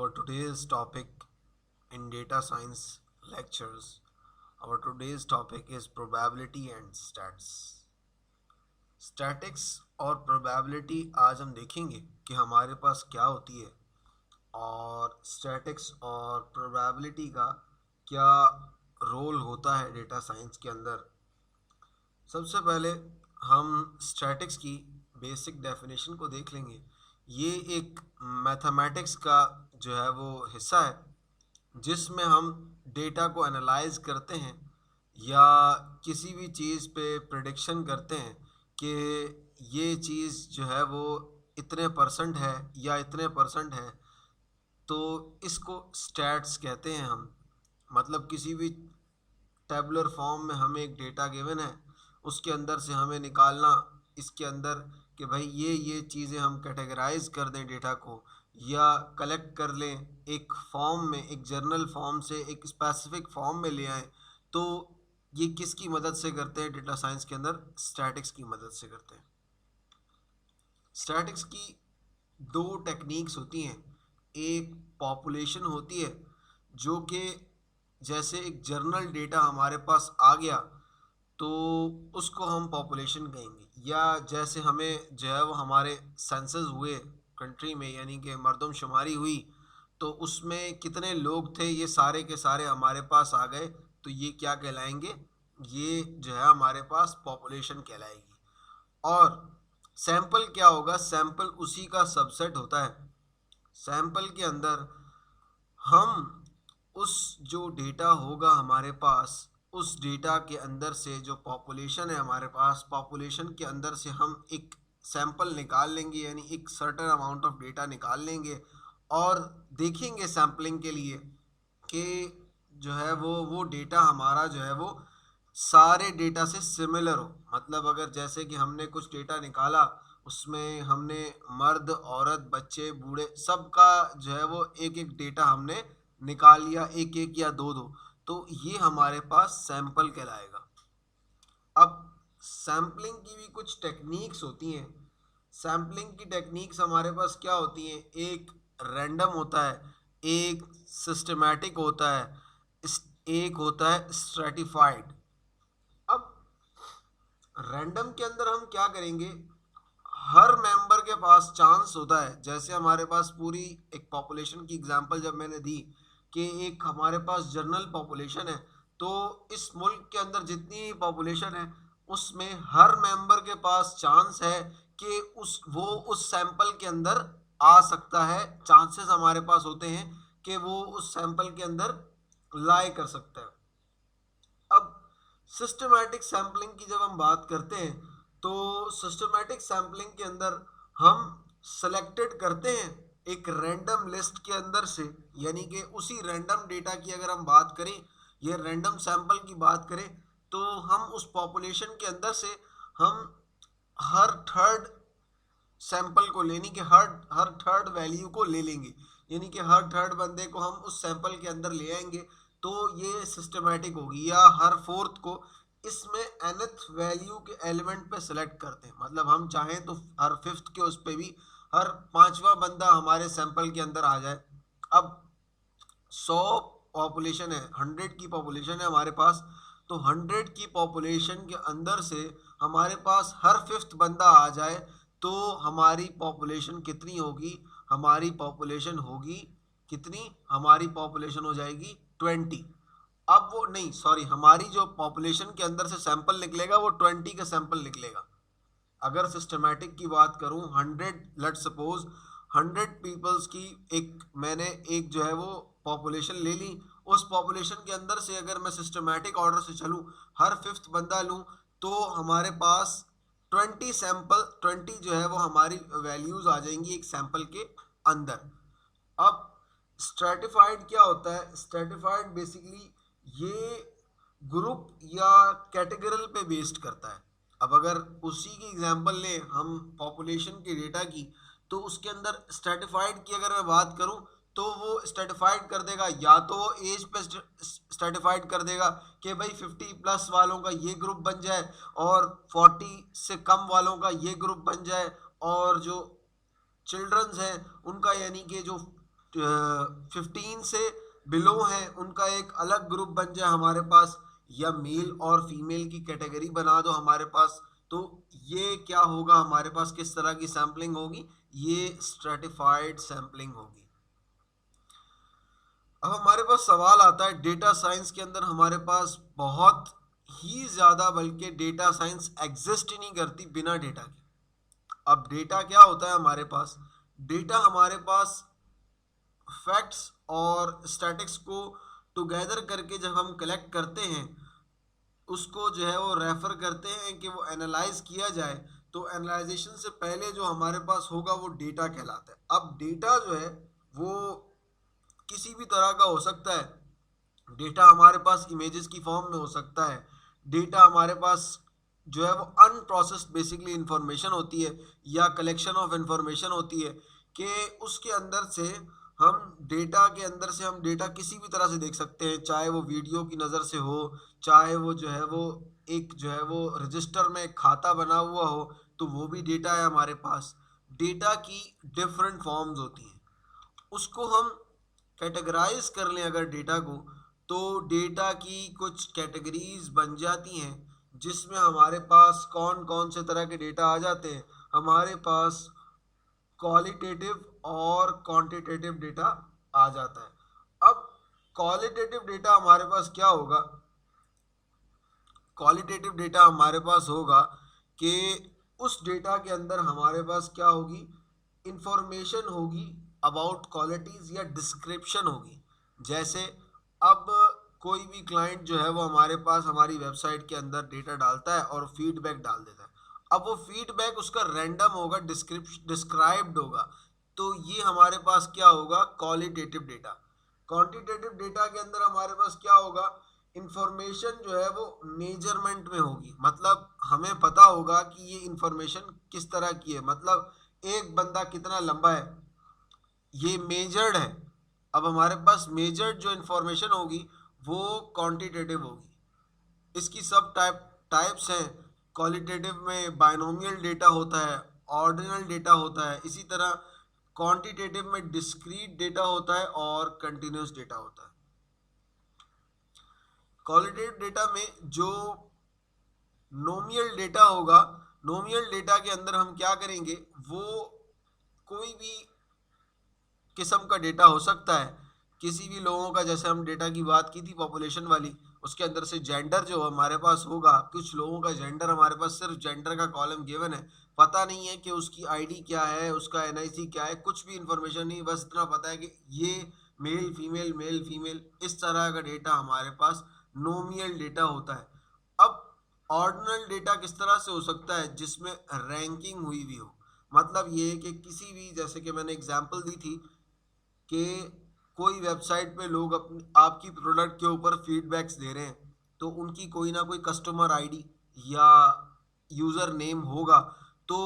our today's topic in data science lectures. Our today's topic is probability and stats. Statics और probability आज हम देखेंगे कि हमारे पास क्या होती है और स्टैटिक्स और प्रोबेबिलिटी का क्या रोल होता है डेटा साइंस के अंदर। सबसे पहले हम स्टैटिक्स की बेसिक डेफिनेशन को देख लेंगे। ये एक मैथमेटिक्स का जो है वो हिस्सा है जिसमें हम डेटा को एनालाइज करते हैं या किसी भी चीज़ पे प्रेडिक्शन करते हैं कि ये चीज़ जो है वो इतने परसेंट है या इतने परसेंट है, तो इसको स्टैट्स कहते हैं हम। मतलब किसी भी टेबुलर फॉर्म में हमें एक डेटा गिवन है, उसके अंदर से हमें निकालना इसके अंदर कि भाई ये चीज़ें हम कैटेगराइज कर दें डेटा को या कलेक्ट कर लें एक फॉर्म में, एक जर्नल फॉर्म से एक स्पेसिफिक फॉर्म में ले आएँ। तो ये किसकी मदद से करते हैं डेटा साइंस के अंदर? स्टैटिक्स की मदद से करते हैं। स्टैटिक्स की दो टेक्निक्स होती हैं। एक पॉपुलेशन होती है जो कि जैसे एक जर्नल डेटा हमारे पास आ गया तो उसको हम पॉपुलेशन कहेंगे, या जैसे हमें जो है वो हमारे सेंसस हुए कंट्री में, यानी कि मर्दमशुमारी हुई तो उसमें कितने लोग थे ये सारे के सारे हमारे पास आ गए, तो ये क्या कहलाएंगे? ये जो है हमारे पास पॉपुलेशन कहलाएगी। और सैंपल क्या होगा? सैंपल उसी का सबसेट होता है। सैंपल के अंदर हम उस जो डेटा होगा हमारे पास, उस डेटा के अंदर से जो पॉपुलेशन है हमारे पास, पॉपुलेशन के अंदर से हम एक सैंपल निकाल लेंगे, यानी एक सर्टेन अमाउंट ऑफ डेटा निकाल लेंगे और देखेंगे सैम्पलिंग के लिए कि जो है वो डेटा हमारा जो है वो सारे डेटा से सिमिलर हो। मतलब अगर जैसे कि हमने कुछ डेटा निकाला, उसमें हमने मर्द, औरत, बच्चे, बूढ़े सबका जो है वो एक एक डेटा हमने निकाल लिया, एक एक या दो दो, तो ये हमारे पास सैंपल कहलाएगा। अब सैम्पलिंग की भी कुछ टेक्निक्स होती हैं। सैम्पलिंग की टेक्निक्स हमारे पास क्या होती हैं? एक रैंडम होता है, एक सिस्टमैटिक होता है, एक होता है स्ट्रैटिफाइड। अब रैंडम के अंदर हम क्या करेंगे? हर मेंबर के पास चांस होता है, जैसे हमारे पास पूरी एक पॉपुलेशन की एग्जांपल जब मैंने दी कि एक हमारे पास जनरल पॉपुलेशन है, तो इस मुल्क के अंदर जितनी पॉपुलेशन है उसमें हर मेंबर के पास चांस है कि उस सैंपल के अंदर आ सकता है। चांसेस हमारे पास होते हैं कि वो उस सैंपल के अंदर लाई कर सकता है। अब सिस्टमैटिक सैम्पलिंग की जब हम बात करते हैं तो सिस्टमैटिक सैम्पलिंग के अंदर हम सेलेक्टेड करते हैं एक रैंडम लिस्ट के अंदर से, यानी कि उसी रैंडम डेटा की अगर हम बात करें, ये रैंडम सैंपल की बात करें, तो हम उस पॉपुलेशन के अंदर से हम हर थर्ड सैंपल को लेने के हर थर्ड वैल्यू को ले लेंगे, यानी कि हर थर्ड बंदे को हम उस सैंपल के अंदर ले आएंगे, तो ये सिस्टमैटिक होगी। या हर फोर्थ को, इसमें nth वैल्यू के एलिमेंट पे सेलेक्ट करते हैं। मतलब हम चाहें तो हर फिफ्थ के उस पे भी हर पांचवा बंदा हमारे सैंपल के अंदर आ जाए। अब 100 पॉपुलेशन है, 100 की पॉपुलेशन है हमारे पास, तो 100 की पॉपुलेशन के अंदर से हमारे पास हर फिफ्थ बंदा आ जाए, तो हमारी पॉपुलेशन कितनी होगी? हमारी पॉपुलेशन होगी कितनी? हमारी पॉपुलेशन हो जाएगी 20। अब वो नहीं, सॉरी, हमारी जो पॉपुलेशन के अंदर से सैंपल निकलेगा वो 20 का सैंपल निकलेगा। अगर सिस्टमैटिक की बात करूं, 100 लेट सपोज 100 पीपल्स की मैंने एक जो है वो पॉपुलेशन ले ली, उस पॉपुलेशन के अंदर से अगर मैं सिस्टमैटिक ऑर्डर से चलूं, हर फिफ्थ बंदा लूं, तो हमारे पास 20 जो है वो हमारी वैल्यूज आ जाएंगी एक सैंपल के अंदर। अब स्ट्रैटिफाइड क्या होता है? स्ट्रैटिफाइड बेसिकली ये ग्रुप या कैटेगरल पे बेस्ड करता है। अब अगर उसी की एग्जांपल ले हम पॉपुलेशन के डेटा की, तो उसके अंदर स्ट्रैटिफाइड की अगर मैं बात करूं तो वो स्ट्रैटिफाइड कर देगा, या तो वो एज पे स्ट्रैटिफाइड कर देगा कि भाई 50 प्लस वालों का ये ग्रुप बन जाए और 40 से कम वालों का ये ग्रुप बन जाए, और जो चिल्ड्रंस हैं उनका, यानी कि जो 15 से बिलो हैं उनका एक अलग ग्रुप बन जाए हमारे पास, या मेल और फीमेल की कैटेगरी बना दो हमारे पास, तो ये क्या होगा हमारे पास, किस तरह की सैम्पलिंग होगी, ये स्ट्रेटिफाइड सैम्पलिंग होगी। अब हमारे पास सवाल आता है, डेटा साइंस के अंदर हमारे पास बहुत ही ज़्यादा, बल्कि डेटा साइंस एग्जिस्ट ही नहीं करती बिना डेटा के। अब डेटा क्या होता है हमारे पास, डेटा हमारे पास फैक्ट्स और स्टैटिक्स को टुगेदर करके जब हम कलेक्ट करते हैं, उसको जो है वो रेफर करते हैं कि वो एनालाइज किया जाए, तो एनालाइजेशन से पहले जो हमारे पास होगा वो डेटा कहलाता है। अब डेटा जो है वो किसी भी तरह का हो सकता है, डेटा हमारे पास इमेजेस की फॉर्म में हो सकता है, डेटा हमारे पास जो है वो अनप्रोसेस्ड बेसिकली इंफॉर्मेशन होती है, या कलेक्शन ऑफ इंफॉर्मेशन होती है, कि उसके अंदर से हम डेटा के अंदर से हम डेटा किसी भी तरह से देख सकते हैं, चाहे वो वीडियो की नज़र से हो, चाहे वो जो है वो एक जो है वो रजिस्टर में एक खाता बना हुआ हो, तो वो भी डेटा है हमारे पास। डेटा की डिफरेंट फॉर्म्स होती हैं, उसको हम कैटेगराइज कर लें अगर डेटा को, तो डेटा की कुछ कैटेगरीज बन जाती हैं, जिसमें हमारे पास कौन कौन से तरह के डेटा आ जाते हैं। हमारे पास क्वालिटेटिव और क्वांटिटेटिव डेटा आ जाता है। अब क्वालिटेटिव डेटा हमारे पास क्या होगा, क्वालिटेटिव डेटा हमारे पास होगा कि उस डेटा के अंदर हमारे पास क्या होगी, इंफॉर्मेशन होगी अबाउट क्वालिटीज़ या डिस्क्रिप्शन होगी। जैसे अब कोई भी क्लाइंट जो है वो हमारे पास हमारी वेबसाइट के अंदर डेटा डालता है और फीडबैक डाल देता है। अब वो फीडबैक उसका रैंडम होगा, डिस्क्राइब्ड होगा, तो ये हमारे पास क्या होगा, क्वालिटेटिव डेटा। क्वांटिटेटिव डेटा के अंदर हमारे पास क्या होगा, इंफॉर्मेशन जो है वो मेजरमेंट में होगी, मतलब हमें पता होगा कि ये इंफॉर्मेशन किस तरह की है, मतलब एक बंदा कितना लंबा है, ये मेजर्ड है। अब हमारे पास मेजर्ड जो इंफॉर्मेशन होगी वो क्वांटिटेटिव होगी। इसकी सब टाइप्स हैं। क्वालिटेटिव में बाइनोमियल डेटा होता है, ऑर्डिनल डेटा होता है, इसी तरह क्वांटिटेटिव में डिस्क्रीट डेटा होता है और कंटिन्यूस डेटा होता है। क्वालिटेटिव डेटा में जो नोमियल डेटा होगा, नोमियल डेटा के अंदर हम क्या करेंगे, वो कोई भी किस्म का डेटा हो सकता है, किसी भी लोगों का, जैसे हम डेटा की बात की थी पॉपुलेशन वाली, उसके अंदर से जेंडर जो हमारे पास होगा, कुछ लोगों का जेंडर हमारे पास सिर्फ जेंडर का कॉलम गिवन है, पता नहीं है कि उसकी आईडी क्या है, उसका एनआईसी क्या है, कुछ भी इंफॉर्मेशन नहीं, बस इतना पता है कि ये मेल फीमेल, इस तरह का डेटा हमारे पास नोमियल डेटा होता है। अब ऑर्डिनल डेटा किस तरह से हो सकता है, जिसमें रैंकिंग हुई हुई हो, मतलब ये कि किसी भी, जैसे कि मैंने एग्जांपल दी थी कि कोई वेबसाइट पे लोग अपनी आपकी प्रोडक्ट के ऊपर फीडबैक्स दे रहे हैं, तो उनकी कोई ना कोई कस्टमर आईडी या यूज़र नेम होगा, तो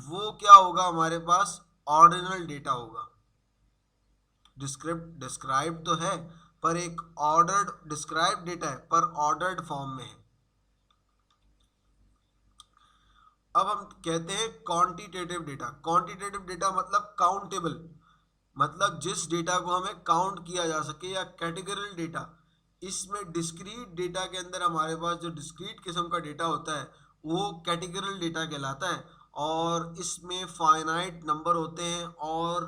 वो क्या होगा, हमारे पास ऑर्डिनल डेटा होगा। डिस्क्राइब तो है, पर एक ऑर्डर्ड डिस्क्राइब डेटा है, पर ऑर्डर्ड फॉर्म में है। अब हम कहते हैं क्वांटिटेटिव डेटा। क्वांटिटेटिव डेटा मतलब काउंटेबल, मतलब जिस डेटा को हमें काउंट किया जा सके, या कैटेगरियल डेटा। इसमें डिस्क्रीट डेटा के अंदर हमारे पास जो डिस्क्रीट किस्म का डेटा होता है वो कैटेगरियल डेटा कहलाता है, और इसमें फाइनाइट नंबर होते हैं, और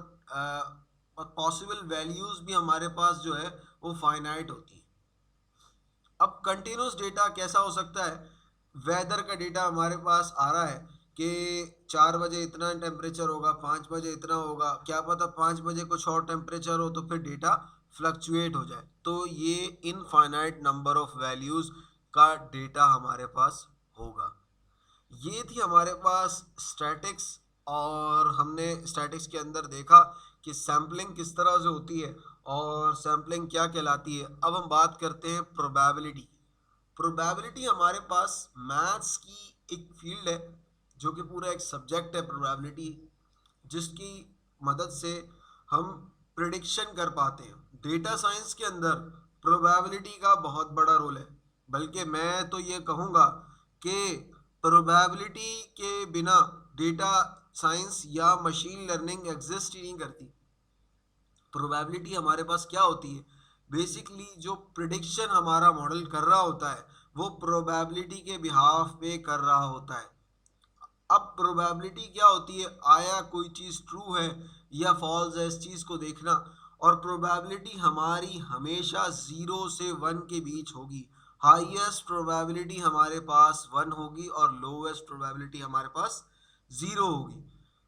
पॉसिबल वैल्यूज़ भी हमारे पास जो है वो फाइनाइट होती है। अब कंटिन्यूस डेटा कैसा हो सकता है, वेदर का डेटा हमारे पास आ रहा है कि 4 बजे इतना टेम्परेचर होगा, 5 बजे इतना होगा, क्या पता 5 बजे कुछ और टेम्परेचर हो, तो फिर डेटा फ्लक्चुएट हो जाए, तो ये इनफाइनाइट नंबर ऑफ वैल्यूज़ का डेटा हमारे पास होगा। ये थी हमारे पास स्टैटिक्स, और हमने स्टैटिक्स के अंदर देखा कि सैम्पलिंग किस तरह से होती है और सैम्पलिंग क्या कहलाती है। अब हम बात करते हैं प्रोबेबिलिटी। प्रोबेबिलिटी हमारे पास मैथ्स की एक फील्ड है, जो कि पूरा एक सब्जेक्ट है प्रोबेबिलिटी, जिसकी मदद से हम प्रिडिक्शन कर पाते हैं। डेटा साइंस के अंदर प्रोबेबिलिटी का बहुत बड़ा रोल है, बल्कि मैं तो ये कहूँगा कि प्रोबेबिलिटी के बिना डेटा साइंस या मशीन लर्निंग एग्जिस्ट ही नहीं करती। प्रोबेबिलिटी हमारे पास क्या होती है, बेसिकली जो प्रिडिक्शन हमारा मॉडल कर रहा होता है वो प्रोबेबिलिटी के बिहाफ पे कर रहा होता है। अब प्रोबेबिलिटी क्या होती है, आया कोई चीज़ ट्रू है या फॉल्स है, इस चीज़ को देखना। और प्रोबेबिलिटी हमारी हमेशा 0 से 1 के बीच होगी। हाईएस्ट प्रोबेबिलिटी हमारे पास 1 होगी और लोवेस्ट प्रोबेबिलिटी हमारे पास 0 होगी।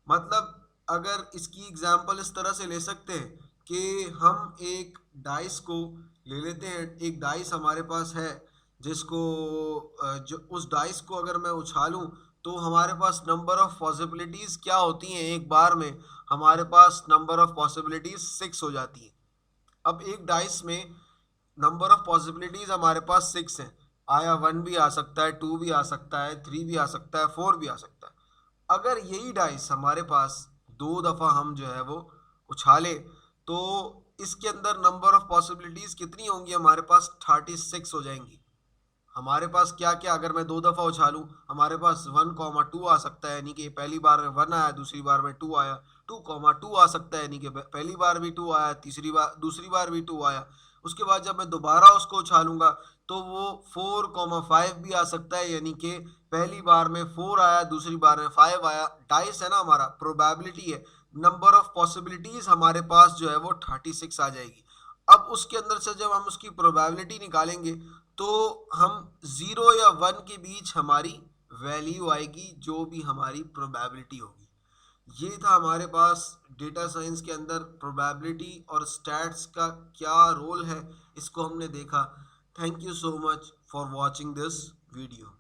मतलब अगर इसकी एग्जांपल इस तरह से ले सकते हैं कि हम एक डाइस को ले लेते हैं। एक डाइस हमारे पास है जिसको जो उस डाइस को अगर मैं उछालूं तो हमारे पास नंबर ऑफ पॉसिबिलिटीज क्या होती हैं, एक बार में हमारे पास नंबर ऑफ पॉसिबिलिटीज 6 हो जाती है। अब एक डाइस में नंबर ऑफ पॉसिबिलिटीज हमारे पास 6 है। आया 1 भी आ सकता है, 2 भी आ सकता है, 3 भी आ सकता है, 4 भी आ सकता है। अगर यही डाइस हमारे पास 2 दफ़ा हम जो है वो उछाले तो इसके अंदर नंबर ऑफ पॉसिबिलिटीज कितनी होंगी, हमारे पास 36 हो जाएंगी। हमारे पास क्या क्या, अगर मैं 2 दफ़ा उछालूं हमारे पास 1,2 आ सकता है, यानी कि पहली बार में 1 आया, दूसरी बार में 2 आया। 2,2 आ सकता है, यानी कि पहली बार भी 2 आया, दूसरी बार भी 2 आया। उसके बाद जब मैं दोबारा उसको उछालूंगा तो वो 4,5 भी आ सकता है, यानी कि पहली बार में 4 आया, दूसरी बार में 5 आया। डाइस है ना, हमारा प्रोबेबिलिटी है, नंबर ऑफ पॉसिबिलिटीज हमारे पास जो है वो 36 आ जाएगी। अब उसके अंदर से जब हम उसकी प्रोबेबिलिटी निकालेंगे तो हम 0 या 1 के बीच हमारी वैल्यू आएगी, जो भी हमारी प्रोबेबिलिटी होगी। ये था हमारे पास डेटा साइंस के अंदर प्रोबेबिलिटी और स्टैट्स का क्या रोल है, इसको हमने देखा। Thank you so much for watching this video.